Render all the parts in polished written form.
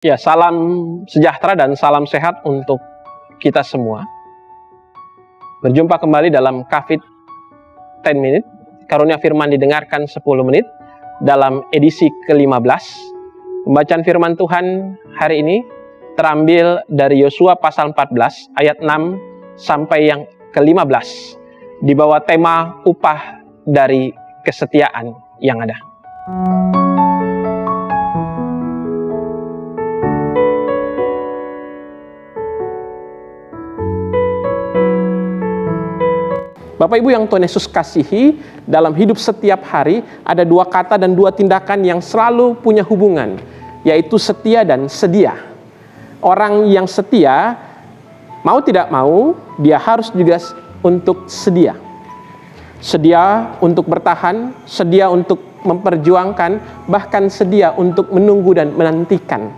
Ya, salam sejahtera dan salam sehat untuk kita semua. Berjumpa kembali dalam Kafit 10 Minute. Karunia Firman didengarkan 10 menit dalam edisi ke-15. Pembacaan firman Tuhan hari ini terambil dari Yosua pasal 14 ayat 6 sampai yang ke-15 di bawah tema upah dari kesetiaan yang ada. Bapak Ibu yang Tuhan Yesus kasihi, dalam hidup setiap hari ada dua kata dan dua tindakan yang selalu punya hubungan, yaitu setia dan sedia. Orang yang setia, mau tidak mau, dia harus juga untuk sedia. Sedia untuk bertahan, sedia untuk memperjuangkan, bahkan sedia untuk menunggu dan menantikan.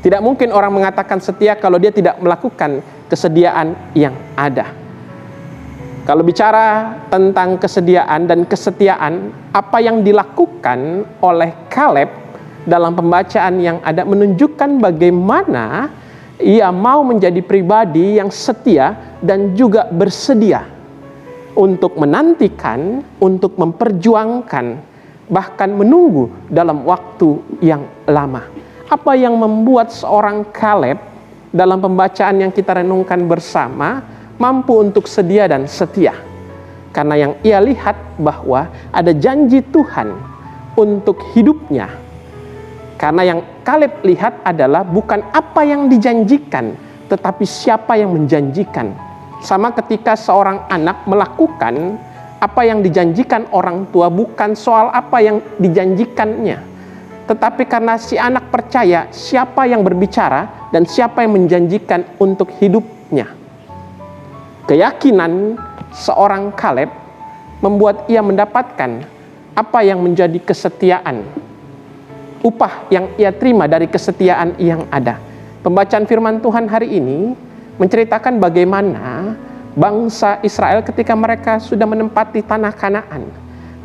Tidak mungkin orang mengatakan setia kalau dia tidak melakukan kesediaan yang ada. Kalau bicara tentang kesediaan dan kesetiaan, apa yang dilakukan oleh Kaleb dalam pembacaan yang ada menunjukkan bagaimana ia mau menjadi pribadi yang setia dan juga bersedia untuk menantikan, untuk memperjuangkan, bahkan menunggu dalam waktu yang lama. Apa yang membuat seorang Kaleb dalam pembacaan yang kita renungkan bersama mampu untuk sedia dan setia? Karena yang ia lihat bahwa ada janji Tuhan untuk hidupnya. Karena yang Kaleb lihat adalah bukan apa yang dijanjikan, tetapi siapa yang menjanjikan. Sama ketika seorang anak melakukan apa yang dijanjikan orang tua, bukan soal apa yang dijanjikannya, tetapi karena si anak percaya siapa yang berbicara dan siapa yang menjanjikan untuk hidupnya. Keyakinan seorang Kaleb membuat ia mendapatkan apa yang menjadi kesetiaan, upah yang ia terima dari kesetiaan yang ada. Pembacaan firman Tuhan hari ini menceritakan bagaimana bangsa Israel ketika mereka sudah menempati tanah Kanaan.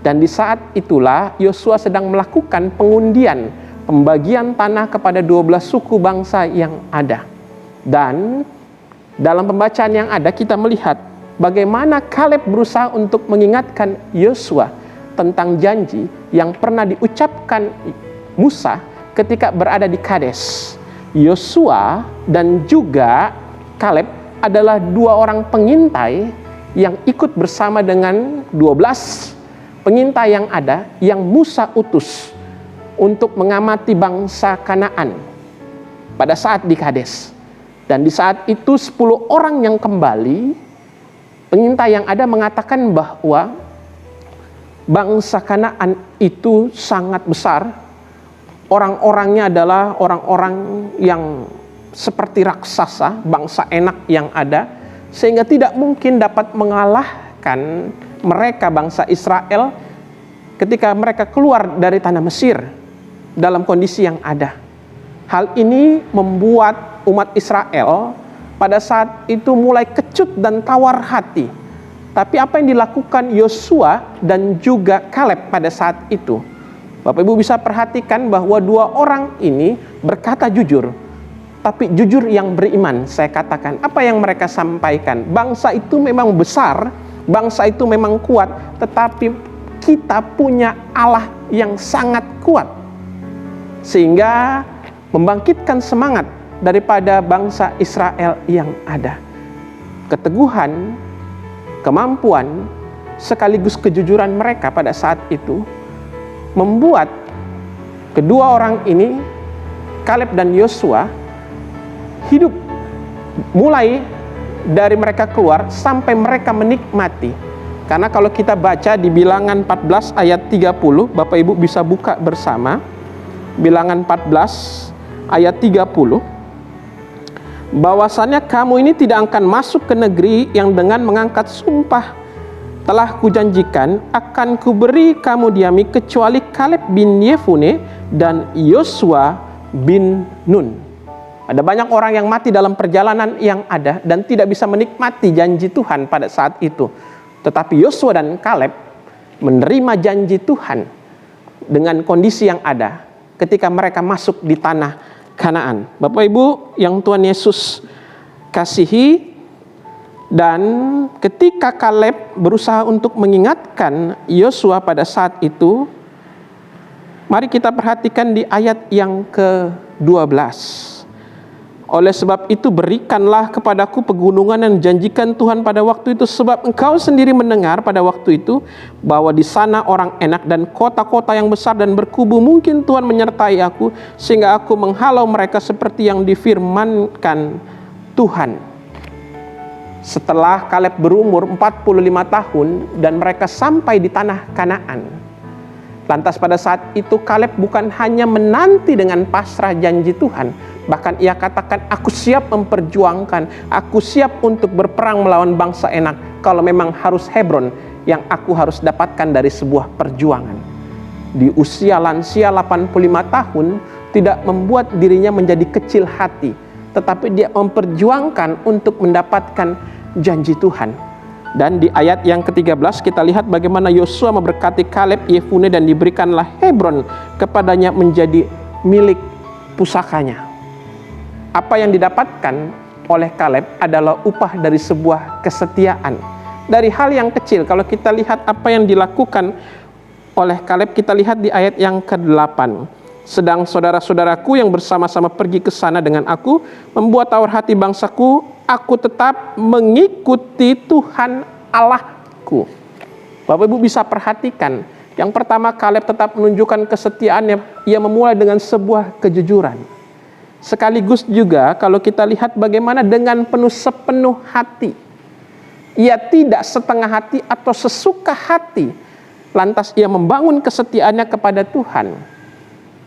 Dan di saat itulah Yosua sedang melakukan pengundian, pembagian tanah kepada 12 suku bangsa yang ada. Dan dalam pembacaan yang ada kita melihat bagaimana Kaleb berusaha untuk mengingatkan Yosua tentang janji yang pernah diucapkan Musa ketika berada di Kades. Yosua dan juga Kaleb adalah dua orang pengintai yang ikut bersama dengan 12 pengintai yang ada yang Musa utus untuk mengamati bangsa Kanaan pada saat di Kades. Dan di saat itu 10 orang yang kembali, pengintai yang ada mengatakan bahwa bangsa Kanaan itu sangat besar. Orang-orangnya adalah orang-orang yang seperti raksasa, bangsa enak yang ada, sehingga tidak mungkin dapat mengalahkan mereka bangsa Israel ketika mereka keluar dari tanah Mesir dalam kondisi yang ada. Hal ini membuat umat Israel pada saat itu mulai kecut dan tawar hati. Tapi apa yang dilakukan Yosua dan juga Kaleb pada saat itu? Bapak Ibu bisa perhatikan bahwa dua orang ini berkata jujur. Tapi jujur yang beriman, saya katakan. Apa yang mereka sampaikan? Bangsa itu memang besar, bangsa itu memang kuat, tetapi kita punya Allah yang sangat kuat. Sehingga membangkitkan semangat daripada bangsa Israel yang ada. Keteguhan, kemampuan, sekaligus kejujuran mereka pada saat itu membuat kedua orang ini, Kaleb dan Yosua, hidup mulai dari mereka keluar sampai mereka menikmati. Karena kalau kita baca di Bilangan 14 ayat 30, Bapak Ibu bisa buka bersama. Bilangan 14 ayat 30, bahwasannya kamu ini tidak akan masuk ke negeri yang dengan mengangkat sumpah telah kujanjikan akan kuberi kamu diami kecuali Kaleb bin Yefune dan Yosua bin Nun. Ada banyak orang yang mati dalam perjalanan yang ada dan tidak bisa menikmati janji Tuhan pada saat itu. Tetapi Yosua dan Kaleb menerima janji Tuhan dengan kondisi yang ada ketika mereka masuk di tanah Kanaan. Bapak Ibu yang Tuhan Yesus kasihi, dan ketika Kaleb berusaha untuk mengingatkan Yosua pada saat itu, mari kita perhatikan di ayat yang ke-12. Oleh sebab itu berikanlah kepadaku pegunungan yang janjikan Tuhan pada waktu itu, sebab engkau sendiri mendengar pada waktu itu bahwa di sana orang enak dan kota-kota yang besar dan berkubu. Mungkin Tuhan menyertai aku sehingga aku menghalau mereka seperti yang difirmankan Tuhan. Setelah Kaleb berumur 45 tahun dan mereka sampai di tanah Kanaan, lantas pada saat itu Kaleb bukan hanya menanti dengan pasrah janji Tuhan, bahkan ia katakan, aku siap memperjuangkan, aku siap untuk berperang melawan bangsa Enak, kalau memang harus Hebron yang aku harus dapatkan dari sebuah perjuangan. Di usia lansia 85 tahun tidak membuat dirinya menjadi kecil hati, tetapi dia memperjuangkan untuk mendapatkan janji Tuhan. Dan di ayat yang ke-13 kita lihat bagaimana Yosua memberkati Kaleb, Yefune, dan diberikanlah Hebron kepadanya menjadi milik pusakanya. Apa yang didapatkan oleh Kaleb adalah upah dari sebuah kesetiaan. Dari hal yang kecil, kalau kita lihat apa yang dilakukan oleh Kaleb, kita lihat di ayat yang ke-8. Sedang saudara-saudaraku yang bersama-sama pergi ke sana dengan aku, membuat tawar hati bangsaku, aku tetap mengikuti Tuhan Allahku. Bapak Ibu bisa perhatikan, yang pertama Kaleb tetap menunjukkan kesetiaannya, ia memulai dengan sebuah kejujuran. Sekaligus juga kalau kita lihat bagaimana dengan sepenuh hati. Ia tidak setengah hati atau sesuka hati. Lantas ia membangun kesetiaannya kepada Tuhan.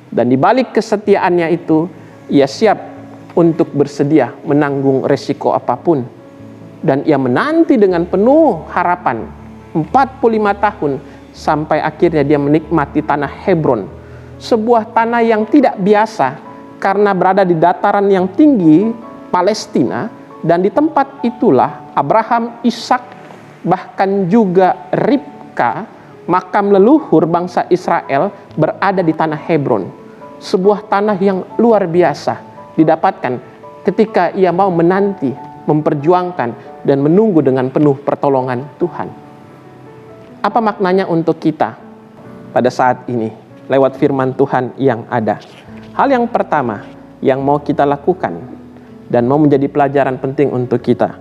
Dan di balik kesetiaannya itu, ia siap untuk bersedia menanggung resiko apapun. Dan ia menanti dengan penuh harapan 45 tahun sampai akhirnya dia menikmati tanah Hebron. Sebuah tanah yang tidak biasa, karena berada di dataran yang tinggi Palestina, dan di tempat itulah Abraham, Ishak, bahkan juga Ribka, makam leluhur bangsa Israel, berada di tanah Hebron. Sebuah tanah yang luar biasa didapatkan ketika ia mau menanti, memperjuangkan, dan menunggu dengan penuh pertolongan Tuhan. Apa maknanya untuk kita pada saat ini lewat firman Tuhan yang ada? Hal yang pertama yang mau kita lakukan dan mau menjadi pelajaran penting untuk kita.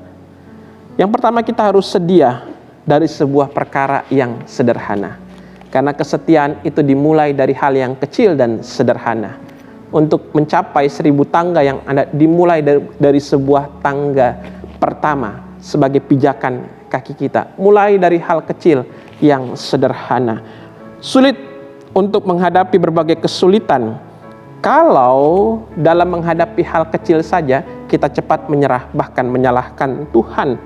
Yang pertama, kita harus sedia dari sebuah perkara yang sederhana. Karena kesetiaan itu dimulai dari hal yang kecil dan sederhana. Untuk mencapai 1000 tangga yang ada dimulai dari sebuah tangga pertama sebagai pijakan kaki kita. Mulai dari hal kecil yang sederhana. Sulit untuk menghadapi berbagai kesulitan kalau dalam menghadapi hal kecil saja kita cepat menyerah, bahkan menyalahkan Tuhan.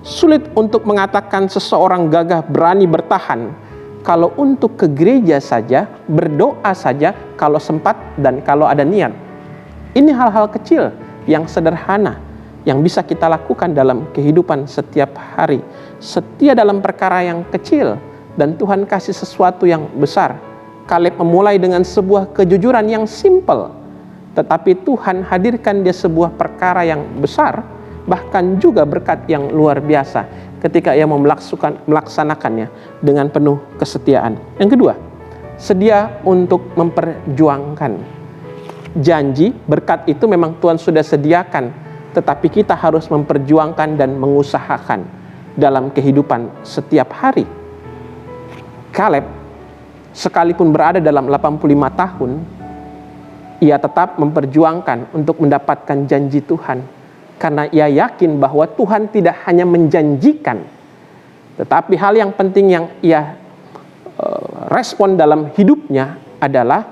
Sulit untuk mengatakan seseorang gagah berani bertahan kalau untuk ke gereja saja, berdoa saja kalau sempat dan kalau ada niat. Ini hal-hal kecil yang sederhana yang bisa kita lakukan dalam kehidupan setiap hari. Setia dalam perkara yang kecil dan Tuhan kasih sesuatu yang besar. Kaleb memulai dengan sebuah kejujuran yang simple, tetapi Tuhan hadirkan dia sebuah perkara yang besar, bahkan juga berkat yang luar biasa ketika ia mau melaksanakannya dengan penuh kesetiaan. Yang kedua, sedia untuk memperjuangkan. Janji, berkat itu memang Tuhan sudah sediakan, tetapi kita harus memperjuangkan dan mengusahakan dalam kehidupan setiap hari. Kaleb sekalipun berada dalam 85 tahun, ia tetap memperjuangkan untuk mendapatkan janji Tuhan. Karena ia yakin bahwa Tuhan tidak hanya menjanjikan, tetapi hal yang penting yang ia respon dalam hidupnya adalah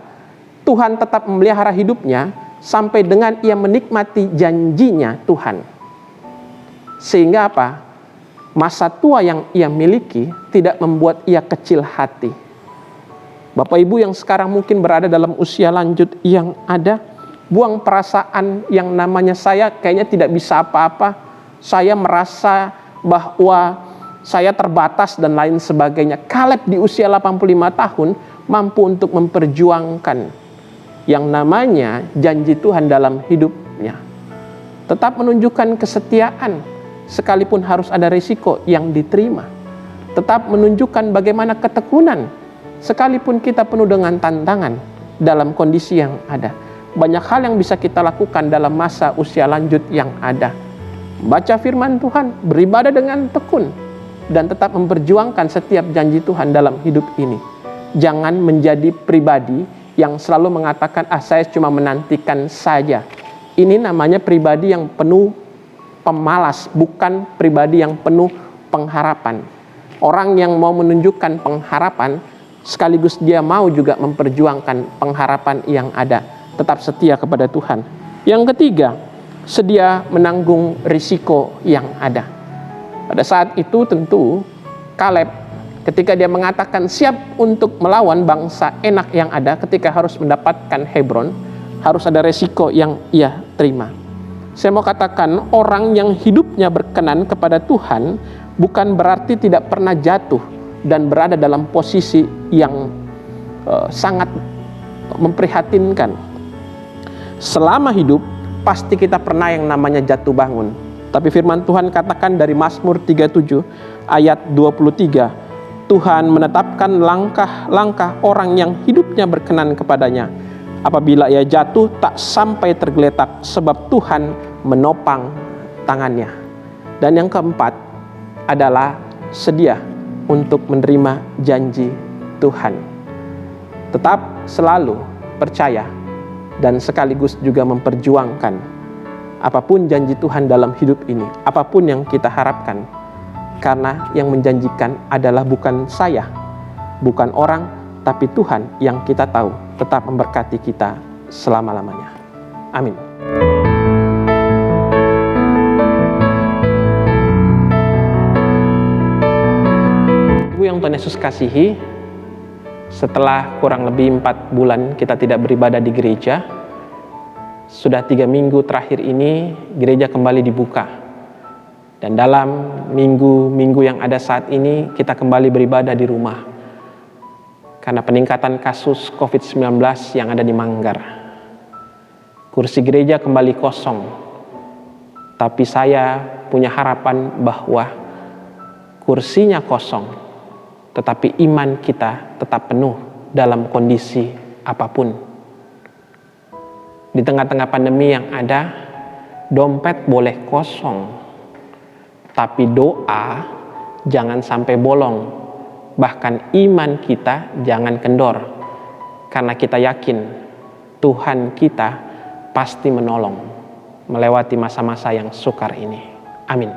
Tuhan tetap memelihara hidupnya sampai dengan ia menikmati janjinya Tuhan. Sehingga apa? Masa tua yang ia miliki tidak membuat ia kecil hati. Bapak Ibu yang sekarang mungkin berada dalam usia lanjut yang ada, buang perasaan yang namanya saya kayaknya tidak bisa apa-apa, saya merasa bahwa saya terbatas dan lain sebagainya. Kaleb di usia 85 tahun mampu untuk memperjuangkan yang namanya janji Tuhan dalam hidupnya. Tetap menunjukkan kesetiaan, sekalipun harus ada risiko yang diterima. Tetap menunjukkan bagaimana ketekunan, sekalipun kita penuh dengan tantangan dalam kondisi yang ada. Banyak hal yang bisa kita lakukan dalam masa usia lanjut yang ada. Baca firman Tuhan, beribadah dengan tekun, dan tetap memperjuangkan setiap janji Tuhan dalam hidup ini. Jangan menjadi pribadi yang selalu mengatakan, saya cuma menantikan saja. Ini namanya pribadi yang penuh pemalas, bukan pribadi yang penuh pengharapan. Orang yang mau menunjukkan pengharapan, sekaligus dia mau juga memperjuangkan pengharapan yang ada. Tetap setia kepada Tuhan. Yang ketiga, sedia menanggung risiko yang ada. Pada saat itu tentu Kaleb ketika dia mengatakan siap untuk melawan bangsa Enak yang ada, ketika harus mendapatkan Hebron, harus ada resiko yang ia terima. Saya mau katakan, orang yang hidupnya berkenan kepada Tuhan bukan berarti tidak pernah jatuh dan berada dalam posisi yang sangat memprihatinkan. Selama hidup pasti kita pernah yang namanya jatuh bangun. Tapi firman Tuhan katakan dari Mazmur 37 ayat 23, Tuhan menetapkan langkah-langkah orang yang hidupnya berkenan kepadanya. Apabila ia jatuh tak sampai tergeletak, sebab Tuhan menopang tangannya. Dan yang keempat adalah sedia untuk menerima janji Tuhan. Tetap selalu percaya dan sekaligus juga memperjuangkan apapun janji Tuhan dalam hidup ini, apapun yang kita harapkan. Karena yang menjanjikan adalah bukan saya, bukan orang, tapi Tuhan yang kita tahu tetap memberkati kita selama-lamanya. Amin. Ibu yang Tuhan Yesus kasihi, setelah kurang lebih 4 bulan kita tidak beribadah di gereja, sudah 3 minggu terakhir ini gereja kembali dibuka. Dan dalam minggu-minggu yang ada saat ini kita kembali beribadah di rumah. Karena peningkatan kasus COVID-19 yang ada di Manggar. Kursi gereja kembali kosong. Tapi saya punya harapan bahwa kursinya kosong, tetapi iman kita tetap penuh dalam kondisi apapun. Di tengah-tengah pandemi yang ada, dompet boleh kosong, tapi doa jangan sampai bolong. Bahkan iman kita jangan kendor. Karena kita yakin Tuhan kita pasti menolong melewati masa-masa yang sukar ini. Amin.